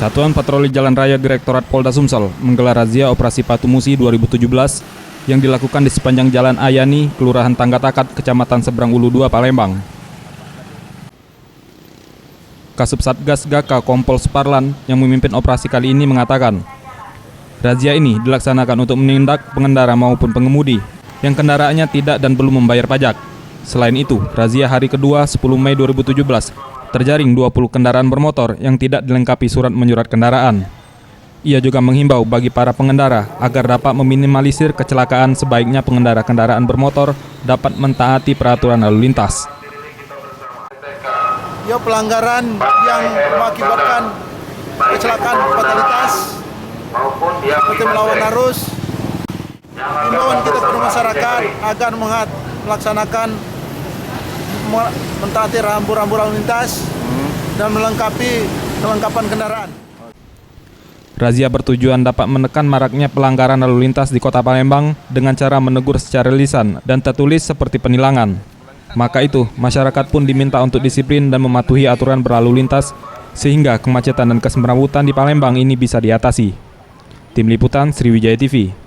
Satuan Patroli Jalan Raya Direktorat Polda Sumsel menggelar razia Operasi Patu Musi 2017 yang dilakukan di sepanjang Jalan Ayani, Kelurahan Tangga Takat, Kecamatan Seberang Ulu 2, Palembang. Kasub Satgas Gaka Kompol Suparlan yang memimpin operasi kali ini mengatakan, razia ini dilaksanakan untuk menindak pengendara maupun pengemudi yang kendaraannya tidak dan belum membayar pajak. Selain itu, razia hari kedua 10 Mei 2017 terjaring 20 kendaraan bermotor yang tidak dilengkapi surat menyurat kendaraan. Ia juga menghimbau bagi para pengendara agar dapat meminimalisir kecelakaan, sebaiknya pengendara kendaraan bermotor dapat mentaati peraturan lalu lintas. Ya, pelanggaran yang mengakibatkan kecelakaan fatalitas seperti melawan arus. Himbauan kita kepada masyarakat agar melaksanakan mentaati rambu-rambu lalu lintas dan melengkapi kelengkapan kendaraan. Razia bertujuan dapat menekan maraknya pelanggaran lalu lintas di Kota Palembang dengan cara menegur secara lisan dan tertulis seperti penilangan. Maka itu, masyarakat pun diminta untuk disiplin dan mematuhi aturan berlalu lintas sehingga kemacetan dan kesemrawutan di Palembang ini bisa diatasi. Tim Liputan Sriwijaya TV.